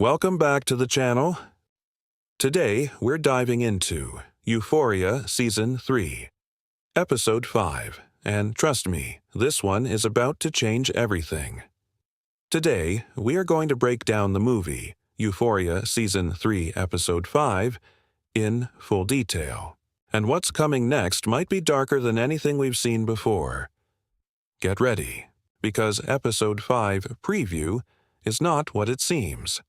Welcome back to the channel. Today, we're diving into Euphoria Season 3, Episode 5, and trust me, this one is about to change everything. Today, we are going to break down the movie, Euphoria Season 3, Episode 5, in full detail. And what's coming next might be darker than anything we've seen before. Get ready, because Episode 5 preview is not what it seems.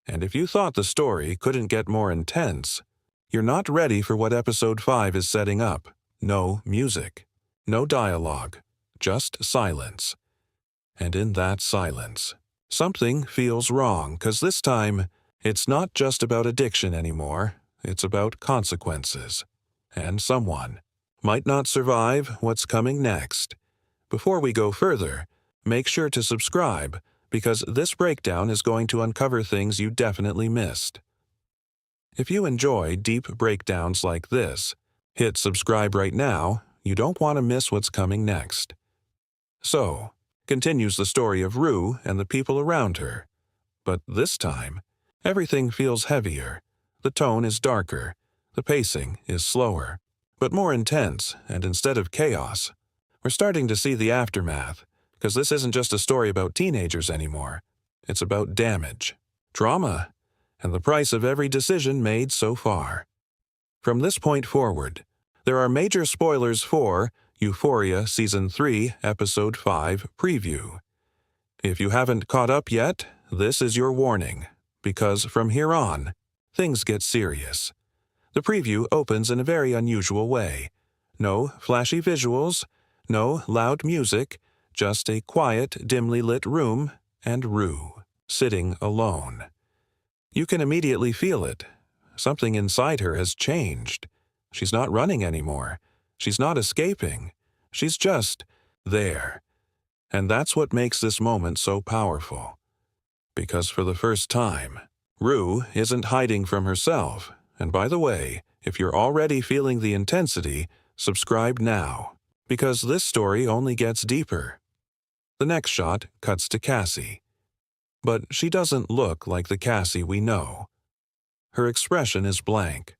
And if you thought the story couldn't get more intense, you're not ready for what Episode 5 is setting up. No music, no dialogue, just silence. And in that silence, something feels wrong, 'cause this time, it's not just about addiction anymore, it's about consequences. And someone might not survive what's coming next. Before we go further, make sure to subscribe, because this breakdown is going to uncover things you definitely missed. If you enjoy deep breakdowns like this, hit subscribe right now. You don't want to miss what's coming next. So, continues the story of Rue and the people around her. But this time, everything feels heavier. The tone is darker. The pacing is slower, but more intense, and instead of chaos, we're starting to see the aftermath. Because this isn't just a story about teenagers anymore. It's about damage, trauma, and the price of every decision made so far. From this point forward, there are major spoilers for Euphoria Season 3, Episode 5 preview. If you haven't caught up yet, this is your warning, because from here on, things get serious. The preview opens in a very unusual way. No flashy visuals, no loud music, just a quiet, dimly lit room, and Rue, sitting alone. You can immediately feel it. Something inside her has changed. She's not running anymore. She's not escaping. She's just there. And that's what makes this moment so powerful. Because for the first time, Rue isn't hiding from herself. And by the way, if you're already feeling the intensity, subscribe now. Because this story only gets deeper. The next shot cuts to Cassie. But she doesn't look like the Cassie we know. Her expression is blank.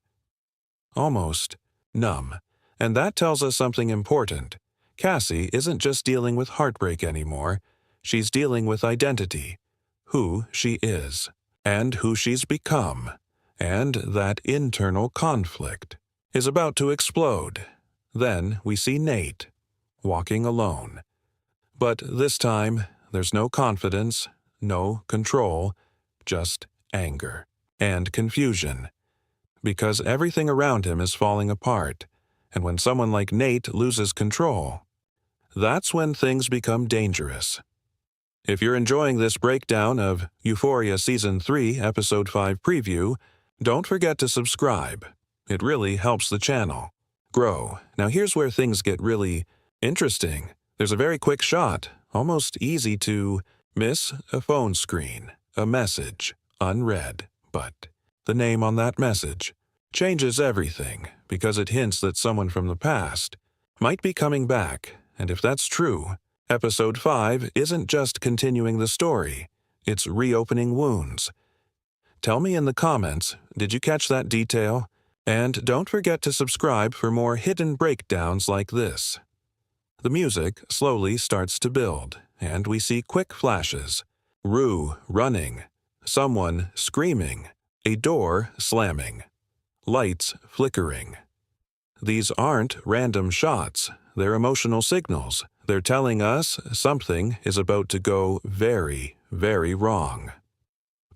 Almost numb. And that tells us something important. Cassie isn't just dealing with heartbreak anymore. She's dealing with identity. Who she is. And who she's become. And that internal conflict is about to explode. Then we see Nate, walking alone. But this time, there's no confidence, no control, just anger and confusion. Because everything around him is falling apart, and when someone like Nate loses control, that's when things become dangerous. If you're enjoying this breakdown of Euphoria Season 3, Episode 5 preview, don't forget to subscribe. It really helps the channel grow. Now here's where things get really interesting. There's a very quick shot, almost easy to miss a phone screen, a message, unread, but the name on that message changes everything because it hints that someone from the past might be coming back, and if that's true, Episode 5 isn't just continuing the story, it's reopening wounds. Tell me in the comments, did you catch that detail? And don't forget to subscribe for more hidden breakdowns like this. The music slowly starts to build, and we see quick flashes. Rue running, someone screaming, a door slamming, lights flickering. These aren't random shots, they're emotional signals. They're telling us something is about to go very, very wrong.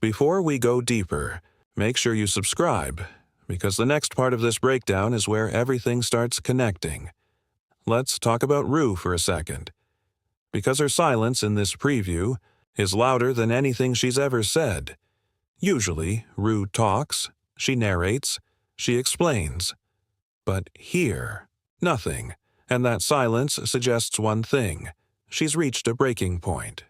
Before we go deeper, make sure you subscribe, because the next part of this breakdown is where everything starts connecting. Let's talk about Rue for a second. Because her silence in this preview is louder than anything she's ever said. Usually, Rue talks, she narrates, she explains. But here, nothing, and that silence suggests one thing. She's reached a breaking point.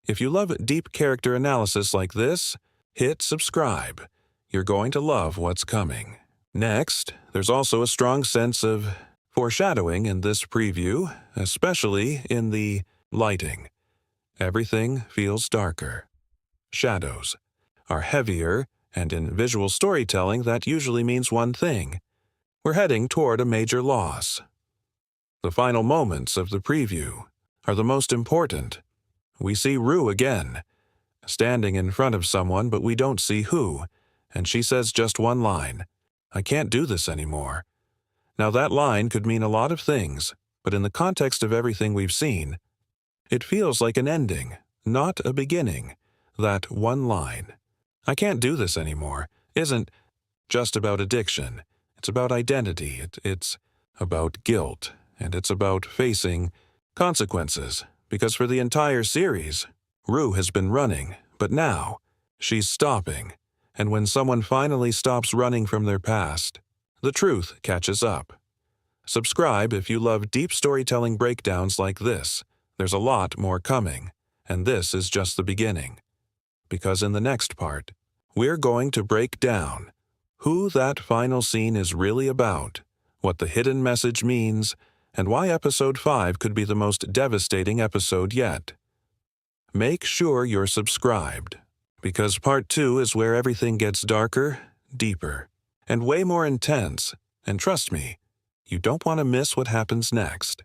If you love deep character analysis like this, hit subscribe. You're going to love what's coming. Next, there's also a strong sense of foreshadowing in this preview, especially in the lighting. Everything feels darker. Shadows, are heavier, and in visual storytelling that usually means one thing. We're heading toward a major loss. The final moments of the preview are the most important. We see Rue again, standing in front of someone but we don't see who, and she says just one line, "I can't do this anymore." Now that line could mean a lot of things, but in the context of everything we've seen, it feels like an ending, not a beginning. That one line, "I can't do this anymore," isn't just about addiction. It's about identity, it's about guilt, and it's about facing consequences, because for the entire series, Rue has been running, but now she's stopping, and when someone finally stops running from their past, the truth catches up. Subscribe if you love deep storytelling breakdowns like this. There's a lot more coming, and this is just the beginning. Because in the next part, we're going to break down who that final scene is really about, what the hidden message means, and why Episode 5 could be the most devastating episode yet. Make sure you're subscribed, because Part 2 is where everything gets darker, deeper, and way more intense, and trust me, you don't want to miss what happens next.